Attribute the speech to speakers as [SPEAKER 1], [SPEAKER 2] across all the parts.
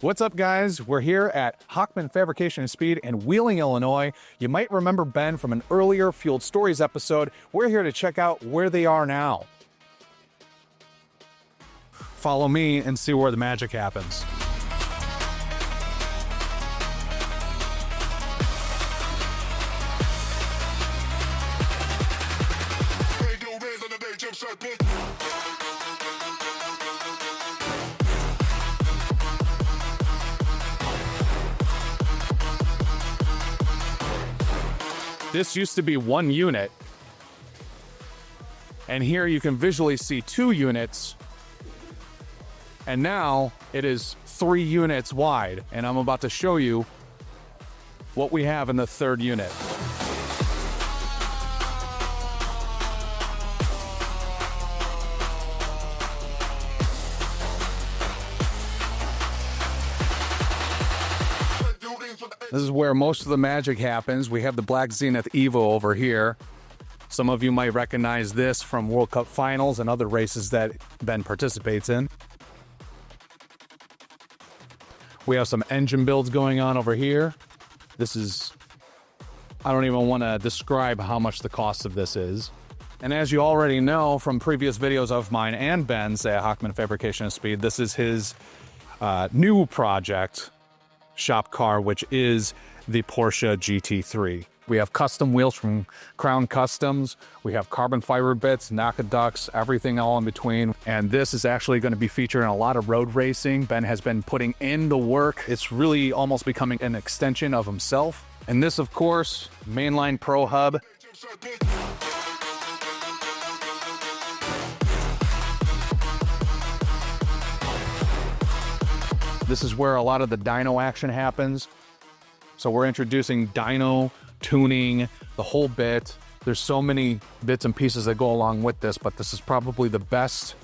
[SPEAKER 1] What's up, guys? We're here at Hochman Fabrication and Speed in Wheeling, Illinois. You might remember Ben from an earlier Fueled Stories episode. We're here to check out where they are now. Follow me and see where the magic happens. This used to be one unit, and here you can visually see 2 units, and now it is 3 units wide, and I'm about to show you what we have in the 3rd unit. This is where most of the magic happens. We have the Black Zenith Evo over here. Some of you might recognize this from World Cup finals and other races that Ben participates in. We have some engine builds going on over here. This is, I don't even want to describe how much the cost of this is. And as you already know from previous videos of mine and Ben's at Hochman Fabrication and Speed, this is his new project, shop car, which is the Porsche GT3. We have custom wheels from Crown Customs. We have carbon fiber bits, NACA ducts, everything all in between. And this is actually going to be featured in a lot of road racing. Ben has been putting in the work. It's really almost becoming an extension of himself. And this, of course, Mainline Pro Hub. This is where a lot of the dyno action happens. So we're introducing dyno, tuning, the whole bit. There's so many bits and pieces that go along with this, but this is probably the best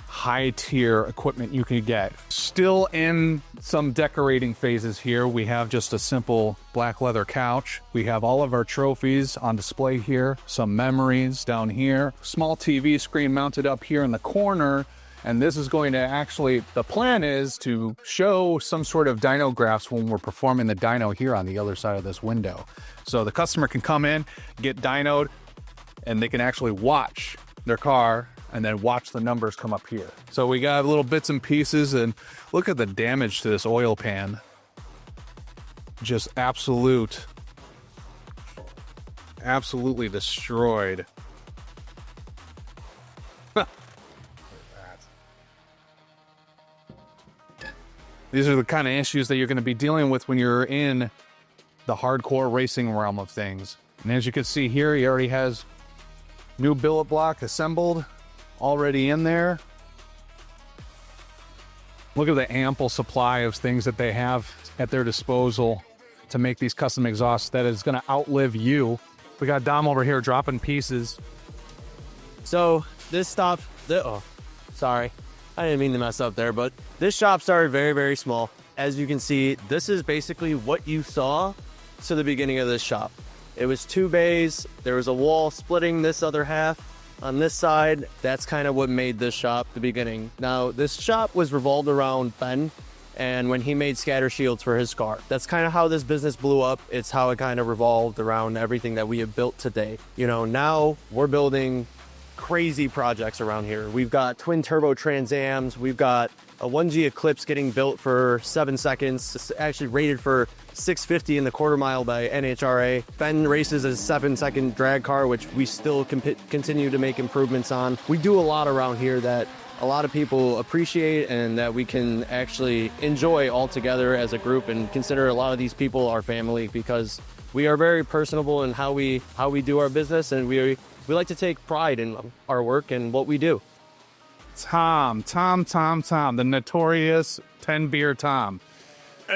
[SPEAKER 1] high tier equipment you can get. Still in some decorating phases here. We have just a simple black leather couch. We have all of our trophies on display here, some memories down here, small TV screen mounted up here in the corner. And this is going to actually, the plan is to show some sort of dyno graphs when we're performing the dyno here on the other side of this window. So the customer can come in, get dynoed, and they can actually watch their car and then watch the numbers come up here. So we got little bits and pieces, and look at the damage to this oil pan. Just absolutely destroyed. These are the kind of issues that you're going to be dealing with when you're in the hardcore racing realm of things. And as you can see here, he already has new billet block assembled already in there. Look at the ample supply of things that they have at their disposal to make these custom exhausts that is going to outlive you. We got Dom over here dropping pieces.
[SPEAKER 2] So this stop, sorry. I didn't mean to mess up there, but this shop started very, very small. As you can see, this is basically what you saw to the beginning of this shop. It was 2 bays. There was a wall splitting this other half on this side. That's kind of what made this shop the beginning. Now, this shop was revolved around Ben, and when he made scatter shields for his car. That's kind of how this business blew up. It's how it kind of revolved around everything that we have built today. You know, now we're building crazy projects around here. We've got twin turbo Trans Ams. We've got a 1G Eclipse getting built for 7 seconds. It's actually rated for 650 in the quarter mile by NHRA. Ben races a 7-second drag car, which we still continue to make improvements on. We do a lot around here that a lot of people appreciate and that we can actually enjoy all together as a group, and consider a lot of these people our family, because we are very personable in how we do our business, and we like to take pride in our work and what we do.
[SPEAKER 1] Tom, the notorious 10-beer Tom.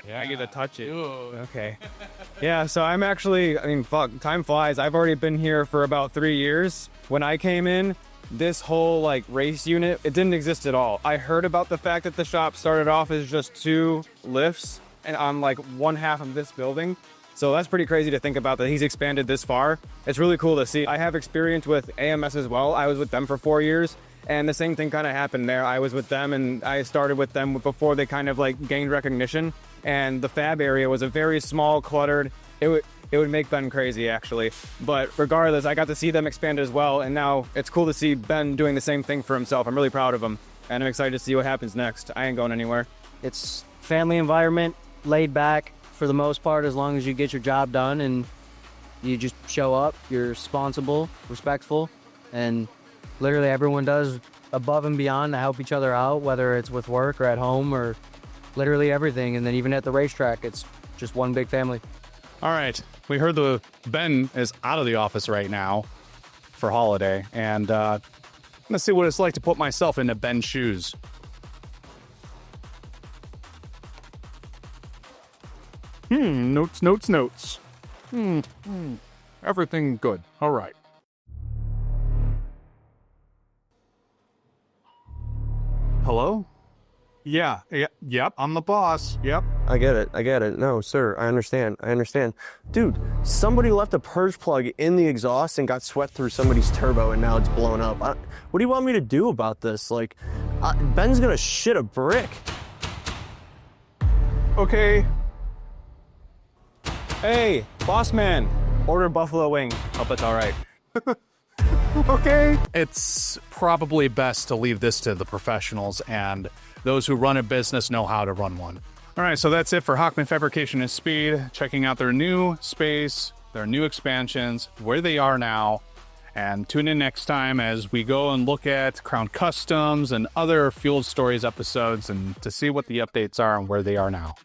[SPEAKER 1] Yeah, I get to touch it.
[SPEAKER 3] Ooh, okay. Yeah, so I'm actually, fuck, time flies. I've already been here for about 3 years. When I came in, this whole race unit, it didn't exist at all. I heard about the fact that the shop started off as just 2 lifts and on one half of this building. So that's pretty crazy to think about that he's expanded this far. It's really cool to see. I have experience with AMS as well. I was with them for 4 years, And the same thing kind of happened there. I was with them and I started with them before they kind of like gained recognition. And the fab area was a very small, cluttered, it would make Ben crazy actually. But regardless, I got to see them expand as well. And now it's cool to see Ben doing the same thing for himself. I'm really proud of him. And I'm excited to see what happens next. I ain't going anywhere.
[SPEAKER 4] It's family environment, laid back for the most part, as long as you get your job done and you just show up, you're responsible, respectful, and literally everyone does above and beyond to help each other out, whether it's with work or at home or literally everything. And then even at the racetrack, it's just one big family.
[SPEAKER 1] All right, we heard the Ben is out of the office right now for holiday, and let's see what it's like to put myself into Ben's shoes. Notes. Everything good. All right. Hello? Yep, I'm the boss. Yep.
[SPEAKER 2] I get it. No, sir, I understand. Dude, somebody left a purge plug in the exhaust and got swept through somebody's turbo and now it's blown up. What do you want me to do about this? Like, Ben's gonna shit a brick.
[SPEAKER 1] Okay.
[SPEAKER 3] Hey, boss man, order buffalo wings. Hope it's all right.
[SPEAKER 1] Okay. It's probably best to leave this to the professionals, and those who run a business know how to run one. All right, so that's it for Hochman Fabrication and Speed, checking out their new space, their new expansions, where they are now, and tune in next time as we go and look at Crown Customs and other Fuel Stories episodes and to see what the updates are and where they are now.